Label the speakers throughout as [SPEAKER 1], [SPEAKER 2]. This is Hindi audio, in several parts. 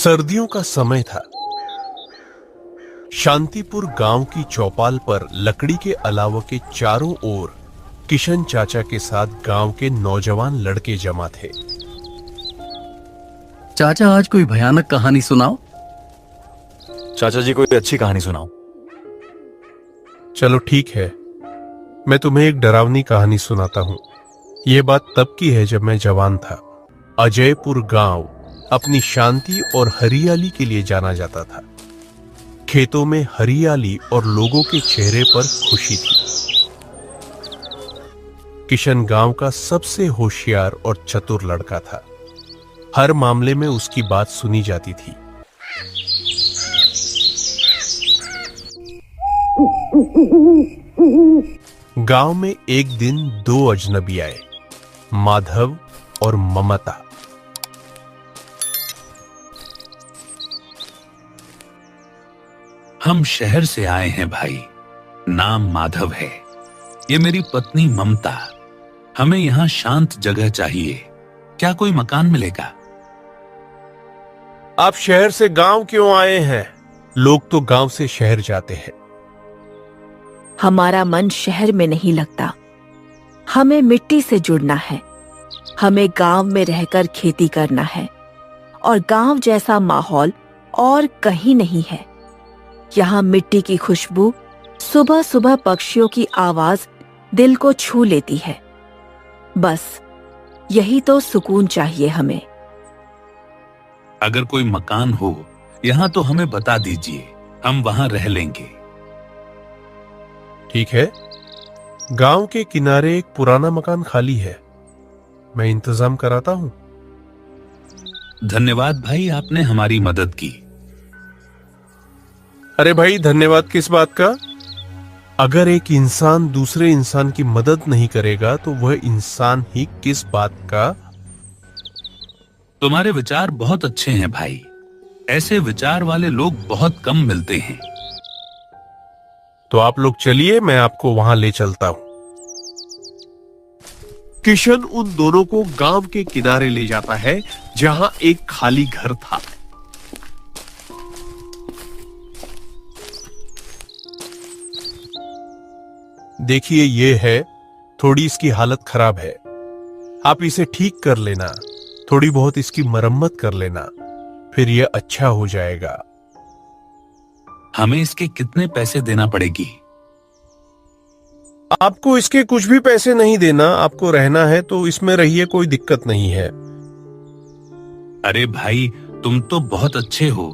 [SPEAKER 1] सर्दियों का समय था। शांतिपुर गांव की चौपाल पर लकड़ी के अलावा के चारों ओर किशन चाचा के साथ गांव के नौजवान लड़के जमा थे।
[SPEAKER 2] चाचा, आज कोई भयानक कहानी सुनाओ।
[SPEAKER 3] चाचा जी, कोई अच्छी कहानी सुनाओ।
[SPEAKER 1] चलो ठीक है, मैं तुम्हें एक डरावनी कहानी सुनाता हूं। यह बात तब की है जब मैं जवान था। अजयपुर गांव अपनी शांति और हरियाली के लिए जाना जाता था। खेतों में हरियाली और लोगों के चेहरे पर खुशी थी। किशन गांव का सबसे होशियार और चतुर लड़का था। हर मामले में उसकी बात सुनी जाती थी। गांव में एक दिन दो अजनबी आए, माधव और ममता।
[SPEAKER 4] हम शहर से आए हैं भाई। नाम माधव है, ये मेरी पत्नी ममता। हमें यहाँ शांत जगह चाहिए। क्या कोई मकान मिलेगा?
[SPEAKER 1] आप शहर से गांव क्यों आए हैं? लोग तो गांव से शहर जाते हैं।
[SPEAKER 5] हमारा मन शहर में नहीं लगता। हमें मिट्टी से जुड़ना है। हमें गांव में रहकर खेती करना है और गांव जैसा माहौल और कहीं नहीं है। यहाँ मिट्टी की खुशबू, सुबह सुबह पक्षियों की आवाज दिल को छू लेती है। बस यही तो सुकून चाहिए हमें।
[SPEAKER 4] अगर कोई मकान हो यहाँ तो हमें बता दीजिए, हम वहां रह लेंगे।
[SPEAKER 1] ठीक है, गांव के किनारे एक पुराना मकान खाली है, मैं इंतजाम कराता हूं।
[SPEAKER 4] धन्यवाद भाई, आपने हमारी मदद की।
[SPEAKER 1] अरे भाई, धन्यवाद किस बात का? अगर एक इंसान दूसरे इंसान की मदद नहीं करेगा तो वह इंसान ही किस बात का?
[SPEAKER 4] तुम्हारे विचार बहुत अच्छे हैं भाई। ऐसे विचार वाले लोग बहुत कम मिलते हैं।
[SPEAKER 1] तो आप लोग चलिए, मैं आपको वहां ले चलता हूं। किशन उन दोनों को गांव के किनारे ले जाता है जहां एक खाली घर था। देखिए, ये है, थोड़ी इसकी हालत खराब है। आप इसे ठीक कर लेना, थोड़ी बहुत इसकी मरम्मत कर लेना, फिर यह अच्छा हो जाएगा।
[SPEAKER 4] हमें इसके कितने पैसे देना पड़ेगी?
[SPEAKER 1] आपको इसके कुछ भी पैसे नहीं देना। आपको रहना है तो इसमें रहिए, कोई दिक्कत नहीं है।
[SPEAKER 4] अरे भाई, तुम तो बहुत अच्छे हो।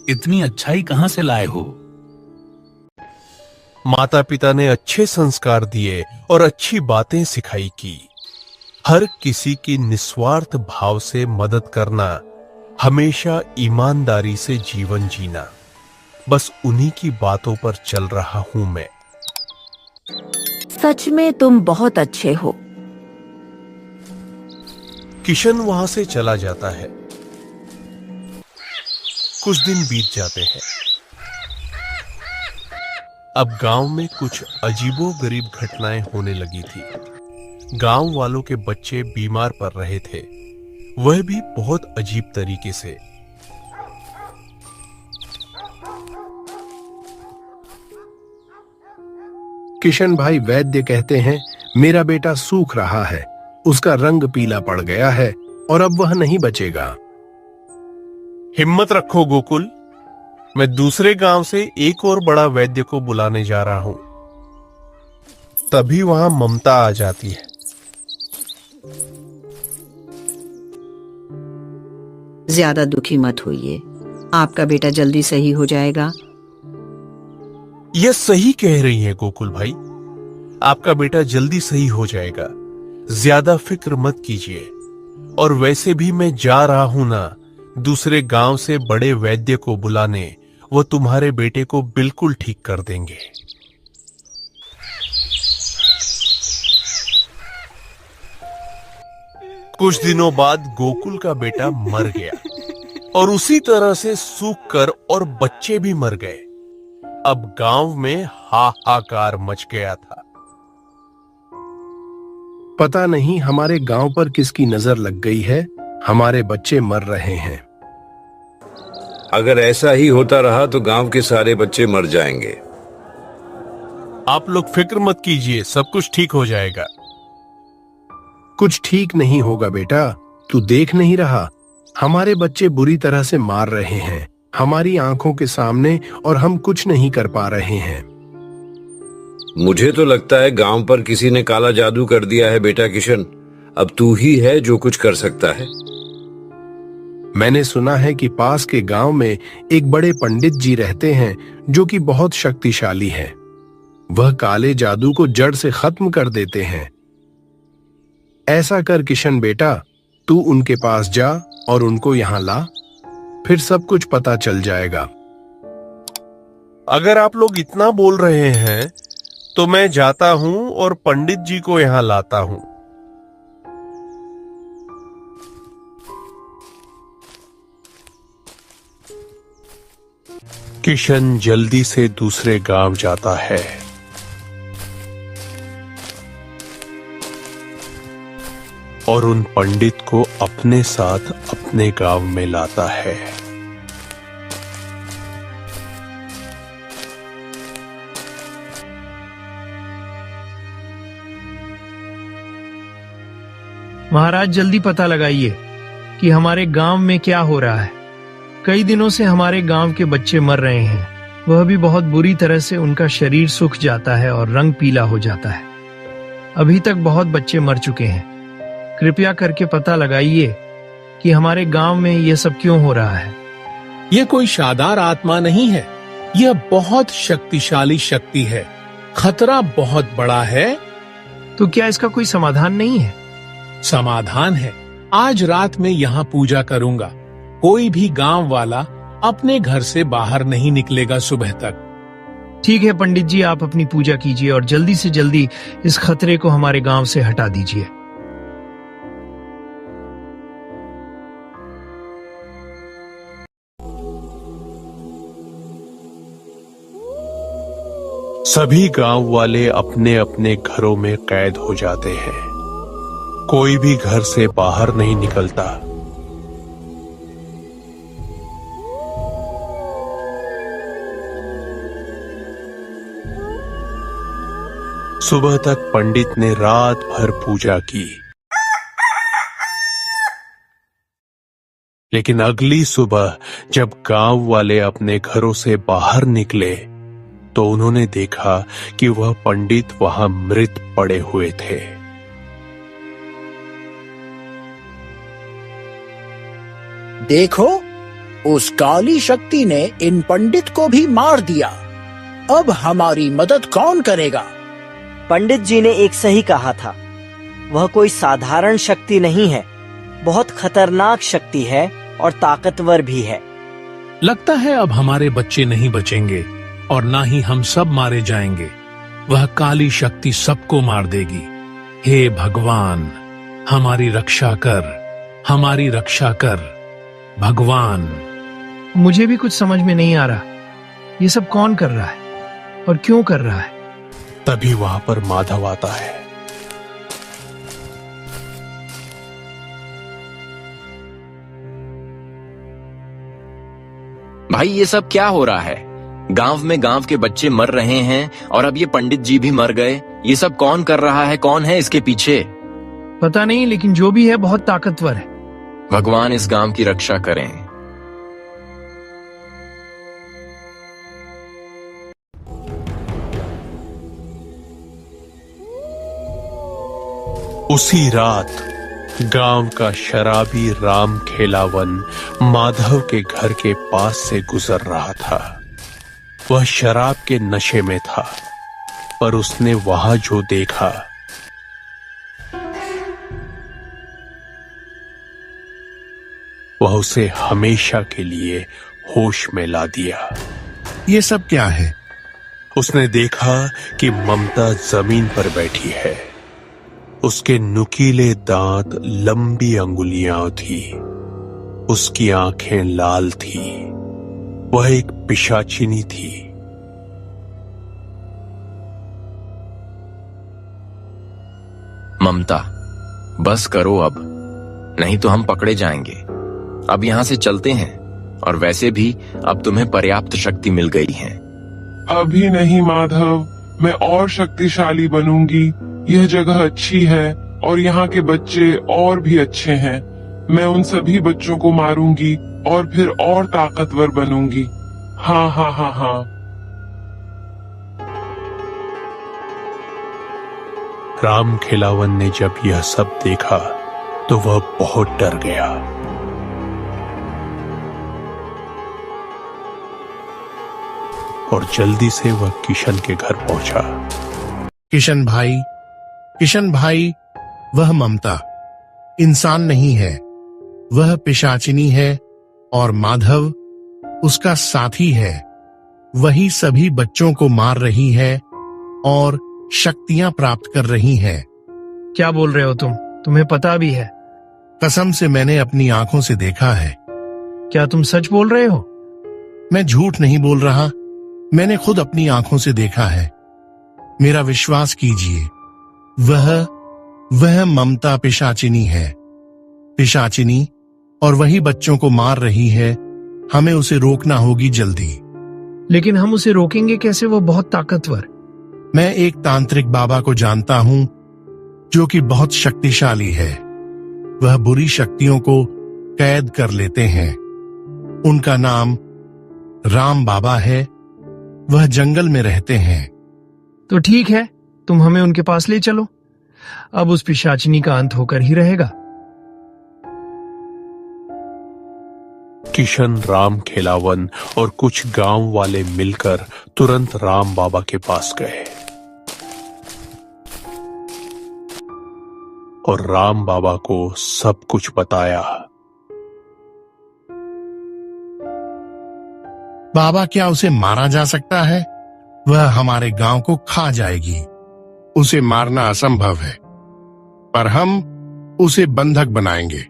[SPEAKER 4] इतनी अच्छाई कहां से लाए हो?
[SPEAKER 1] माता पिता ने अच्छे संस्कार दिए और अच्छी बातें सिखाई की। हर किसी की निस्वार्थ भाव से मदद करना, हमेशा ईमानदारी से जीवन जीना, बस उन्हीं की बातों पर चल रहा हूं मैं।
[SPEAKER 5] सच में तुम बहुत अच्छे हो।
[SPEAKER 1] किशन वहां से चला जाता है। कुछ दिन बीत जाते हैं। अब गांव में कुछ अजीबोगरीब घटनाएं होने लगी थी। गांव वालों के बच्चे बीमार पड़ रहे थे, वह भी बहुत अजीब तरीके से।
[SPEAKER 6] किशन भाई वैद्य कहते हैं, मेरा बेटा सूख रहा है, उसका रंग पीला पड़ गया है और अब वह नहीं बचेगा।
[SPEAKER 1] हिम्मत रखो गोकुल, मैं दूसरे गांव से एक और बड़ा वैद्य को बुलाने जा रहा हूं। तभी वहां ममता आ जाती है।
[SPEAKER 7] ज्यादा दुखी मत होइए, आपका बेटा जल्दी सही हो जाएगा।
[SPEAKER 1] यह सही कह रही है गोकुल भाई, आपका बेटा जल्दी सही हो जाएगा। ज्यादा फिक्र मत कीजिए। और वैसे भी मैं जा रहा हूं ना दूसरे गांव से बड़े वैद्य को बुलाने, वो तुम्हारे बेटे को बिल्कुल ठीक कर देंगे। कुछ दिनों बाद गोकुल का बेटा मर गया और उसी तरह से सूख कर और बच्चे भी मर गए। अब गांव में हाहाकार मच गया था।
[SPEAKER 6] पता नहीं हमारे गांव पर किसकी नजर लग गई है, हमारे बच्चे मर रहे हैं।
[SPEAKER 8] अगर ऐसा ही होता रहा तो गांव के सारे बच्चे मर जाएंगे।
[SPEAKER 1] आप लोग फिक्र मत कीजिए, सब कुछ ठीक हो जाएगा।
[SPEAKER 6] कुछ ठीक नहीं होगा बेटा, तू देख नहीं रहा, हमारे बच्चे बुरी तरह से मार रहे हैं हमारी आंखों के सामने, और हम कुछ नहीं कर पा रहे हैं।
[SPEAKER 8] मुझे तो लगता है गांव पर किसी ने काला जादू कर दिया है बेटा किशन। अब तू ही है जो कुछ कर सकता है।
[SPEAKER 6] मैंने सुना है कि पास के गांव में एक बड़े पंडित जी रहते हैं जो कि बहुत शक्तिशाली हैं। वह काले जादू को जड़ से खत्म कर देते हैं। ऐसा कर किशन बेटा, तू उनके पास जा और उनको यहां ला, फिर सब कुछ पता चल जाएगा।
[SPEAKER 1] अगर आप लोग इतना बोल रहे हैं तो मैं जाता हूं और पंडित जी को यहां लाता हूं। किशन जल्दी से दूसरे गांव जाता है। और उन पंडित को अपने साथ अपने गांव में लाता है।
[SPEAKER 9] महाराज, जल्दी पता लगाइए कि हमारे गांव में क्या हो रहा है। कई दिनों से हमारे गांव के बच्चे मर रहे हैं, वह भी बहुत बुरी तरह से। उनका शरीर सूख जाता है और रंग पीला हो जाता है। अभी तक बहुत बच्चे मर चुके हैं। कृपया करके पता लगाइए कि हमारे गांव में यह सब क्यों हो रहा है।
[SPEAKER 10] यह कोई शादार आत्मा नहीं है, यह बहुत शक्तिशाली शक्ति है। खतरा बहुत बड़ा है।
[SPEAKER 9] तो क्या इसका कोई समाधान नहीं है?
[SPEAKER 10] समाधान है। आज रात में यहाँ पूजा करूंगा। कोई भी गांव वाला अपने घर से बाहर नहीं निकलेगा सुबह तक।
[SPEAKER 9] ठीक है पंडित जी, आप अपनी पूजा कीजिए और जल्दी से जल्दी इस खतरे को हमारे गांव से हटा दीजिए।
[SPEAKER 1] सभी गांव वाले अपने अपने घरों में कैद हो जाते हैं। कोई भी घर से बाहर नहीं निकलता। सुबह तक पंडित ने रात भर पूजा की, लेकिन अगली सुबह जब गांव वाले अपने घरों से बाहर निकले तो उन्होंने देखा कि वह पंडित वहां मृत पड़े हुए थे।
[SPEAKER 11] देखो, उस काली शक्ति ने इन पंडित को भी मार दिया। अब हमारी मदद कौन करेगा?
[SPEAKER 12] पंडित जी ने एक सही कहा था। वह कोई साधारण शक्ति नहीं है, बहुत खतरनाक शक्ति है और ताकतवर भी है।
[SPEAKER 10] लगता है अब हमारे बच्चे नहीं बचेंगे और ना ही हम सब मारे जाएंगे। वह काली शक्ति सबको मार देगी। हे भगवान, हमारी रक्षा कर, हमारी रक्षा कर भगवान।
[SPEAKER 9] मुझे भी कुछ समझ में नहीं आ रहा, ये सब कौन कर रहा है और क्यों कर रहा है।
[SPEAKER 1] तभी वहां पर माधव आता है।
[SPEAKER 13] भाई, ये सब क्या हो रहा है? गांव के बच्चे मर रहे हैं और अब ये पंडित जी भी मर गए। ये सब कौन कर रहा है? कौन है इसके पीछे?
[SPEAKER 9] पता नहीं, लेकिन जो भी है बहुत ताकतवर है।
[SPEAKER 13] भगवान इस गांव की रक्षा करें।
[SPEAKER 1] उसी रात गांव का शराबी राम खेलावन माधव के घर के पास से गुजर रहा था। वह शराब के नशे में था, पर उसने वहां जो देखा वह उसे हमेशा के लिए होश में ला दिया।
[SPEAKER 6] ये सब क्या है?
[SPEAKER 1] उसने देखा कि ममता जमीन पर बैठी है। उसके नुकीले दांत, लंबी अंगुलियां थी। उसकी आंखें लाल थी। वह एक पिशाचिनी थी।
[SPEAKER 13] ममता, बस करो अब, नहीं तो हम पकड़े जाएंगे। अब यहां से चलते हैं। और वैसे भी अब तुम्हें पर्याप्त शक्ति मिल गई है।
[SPEAKER 14] अभी नहीं माधव, मैं और शक्तिशाली बनूंगी। यह जगह अच्छी है और यहाँ के बच्चे और भी अच्छे हैं। मैं उन सभी बच्चों को मारूंगी और फिर और ताकतवर बनूंगी। हाँ हाँ हाँ हाँ।
[SPEAKER 1] राम खिलावन ने जब यह सब देखा तो वह बहुत डर गया। और जल्दी से वह किशन के घर पहुंचा।
[SPEAKER 15] किशन भाई, वह ममता इंसान नहीं है, वह पिशाचिनी है और माधव उसका साथी है। वही सभी बच्चों को मार रही है और शक्तियां प्राप्त कर रही है।
[SPEAKER 9] क्या बोल रहे हो तुम? तुम्हें पता भी है?
[SPEAKER 15] कसम से मैंने अपनी आंखों से देखा है।
[SPEAKER 9] क्या तुम सच बोल रहे हो?
[SPEAKER 15] मैं झूठ नहीं बोल रहा, मैंने खुद अपनी आंखों से देखा है। मेरा विश्वास कीजिए, वह ममता पिशाचिनी है, पिशाचिनी, और वही बच्चों को मार रही है। हमें उसे रोकना होगी जल्दी।
[SPEAKER 9] लेकिन हम उसे रोकेंगे कैसे? वो बहुत ताकतवर।
[SPEAKER 15] मैं एक तांत्रिक बाबा को जानता हूं जो कि बहुत शक्तिशाली है। वह बुरी शक्तियों को कैद कर लेते हैं। उनका नाम राम बाबा है। वह जंगल में रहते हैं।
[SPEAKER 9] तो ठीक है, तुम हमें उनके पास ले चलो। अब उस पिशाचिनी का अंत होकर ही रहेगा।
[SPEAKER 1] किशन, राम खिलावन और कुछ गांव वाले मिलकर तुरंत राम बाबा के पास गए और राम बाबा को सब कुछ बताया।
[SPEAKER 15] बाबा, क्या उसे मारा जा सकता है? वह हमारे गांव को खा जाएगी। उसे मारना असंभव है, पर हम उसे बंधक बनाएंगे।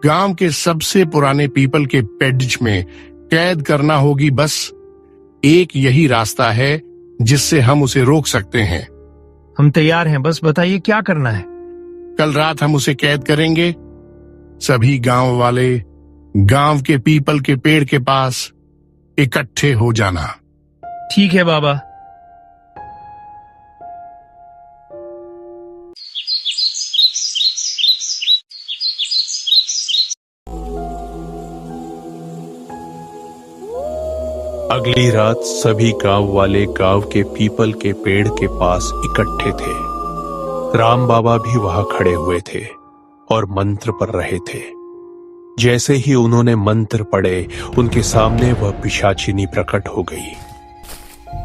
[SPEAKER 15] गांव के सबसे पुराने पीपल के पेड़ में कैद करना होगी। बस एक यही रास्ता है जिससे हम उसे रोक सकते हैं।
[SPEAKER 9] हम तैयार हैं, बस बताइए क्या करना है।
[SPEAKER 15] कल रात हम उसे कैद करेंगे। सभी गांव वाले गांव के पीपल के पेड़ के पास इकट्ठे हो जाना।
[SPEAKER 9] ठीक है बाबा।
[SPEAKER 1] अगली रात सभी गांव वाले गांव के पीपल के पेड़ के पास इकट्ठे थे। राम बाबा भी वहां खड़े हुए थे और मंत्र पढ़ रहे थे। जैसे ही उन्होंने मंत्र पढ़े, उनके सामने वह पिशाचिनी प्रकट हो गई।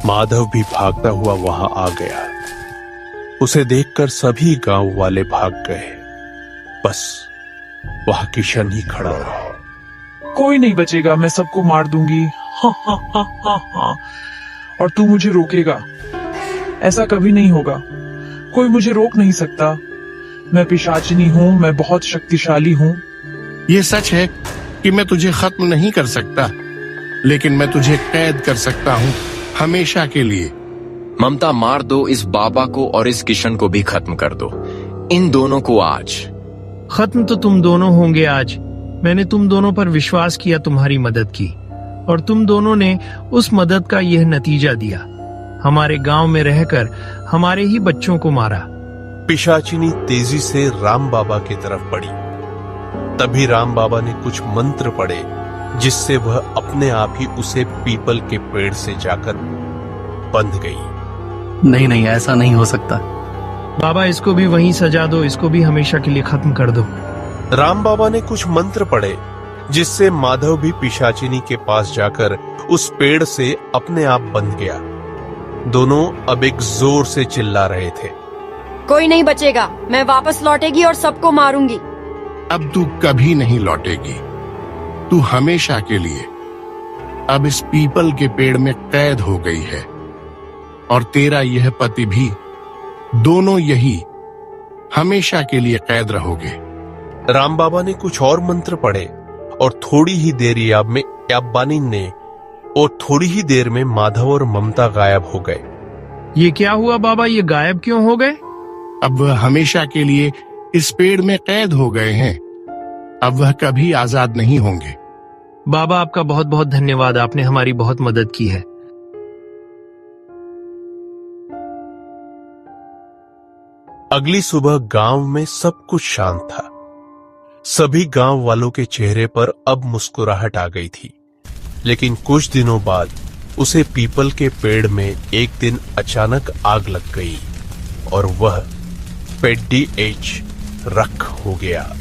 [SPEAKER 1] माधव भी भागता हुआ वहां आ गया। उसे देखकर सभी गांव वाले भाग गए। बस वहां किशन ही खड़ा रहा।
[SPEAKER 14] कोई नहीं बचेगा, मैं सबको मार दूंगी। हाँ हाँ हाँ हाँ हाँ। और तू मुझे रोकेगा? ऐसा कभी नहीं होगा। कोई मुझे रोक नहीं सकता। मैं पिशाचिनी हूँ, मैं बहुत शक्तिशाली हूँ।
[SPEAKER 15] ये सच है कि मैं तुझे खत्म नहीं कर सकता, लेकिन मैं तुझे कैद कर सकता हूँ हमेशा के लिए।
[SPEAKER 13] ममता, मार दो इस बाबा को और इस किशन को भी खत्म कर दो। इन दोनों को आज।
[SPEAKER 9] खत्म तो तुम दोनों होंगे आज। मैंने तुम दोनों पर विश्वास किया, तुम्हारी मदद की, और तुम दोनों ने उस मदद का यह नतीजा दिया। हमारे गांव में रहकर हमारे ही बच्चों को मारा।
[SPEAKER 1] पिशाचिनी तेजी से राम बाबा की तरफ बढ़ी। तभी राम बाबा ने कुछ मंत्र पढ़े, जिससे वह अपने आप ही उसे पीपल के पेड़ से जाकर बंध गई।
[SPEAKER 2] नहीं, ऐसा नहीं हो सकता।
[SPEAKER 9] बाबा, इसको भी वहीं सजा दो, इसको भी हमेशा के लिए खत्म कर दो।
[SPEAKER 1] राम बाबा ने कुछ मंत्र पढ़े, जिससे माधव भी पिशाचिनी के पास जाकर उस पेड़ से अपने आप बंध गया। दोनों अब एक जोर से चिल्ला रहे थे।
[SPEAKER 16] कोई नहीं बचेगा, मैं वापस लौटेगी और सबको मारूंगी।
[SPEAKER 15] अब तू कभी नहीं लौटेगी, तू हमेशा के लिए अब इस पीपल के पेड़ में कैद हो गई है, और तेरा यह पति भी। दोनों यही हमेशा के लिए कैद रहोगे।
[SPEAKER 1] राम बाबा ने कुछ और मंत्र पढ़े और थोड़ी ही देर में माधव और ममता गायब हो गए।
[SPEAKER 9] ये क्या हुआ बाबा? ये गायब क्यों हो गए?
[SPEAKER 15] अब वह हमेशा के लिए इस पेड़ में कैद हो गए हैं। अब वह कभी आजाद नहीं होंगे।
[SPEAKER 9] बाबा आपका बहुत बहुत धन्यवाद, आपने हमारी बहुत मदद की है।
[SPEAKER 1] अगली सुबह गांव में सब कुछ शांत था। सभी गांव वालों के चेहरे पर अब मुस्कुराहट आ गई थी। लेकिन कुछ दिनों बाद उसे पीपल के पेड़ में एक दिन अचानक आग लग गई और वह पेड्डी एच रख हो गया।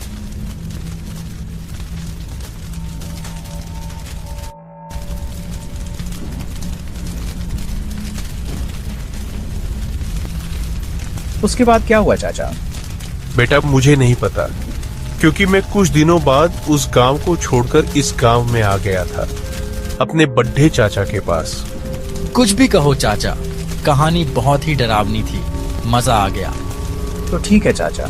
[SPEAKER 17] उसके बाद क्या हुआ चाचा?
[SPEAKER 1] बेटा मुझे नहीं पता, क्योंकि मैं कुछ दिनों बाद उस गांव को छोड़कर इस गांव में आ गया था, अपने बड्ढे चाचा के पास।
[SPEAKER 18] कुछ भी कहो चाचा, कहानी बहुत ही डरावनी थी, मजा आ गया।
[SPEAKER 17] तो ठीक है चाचा,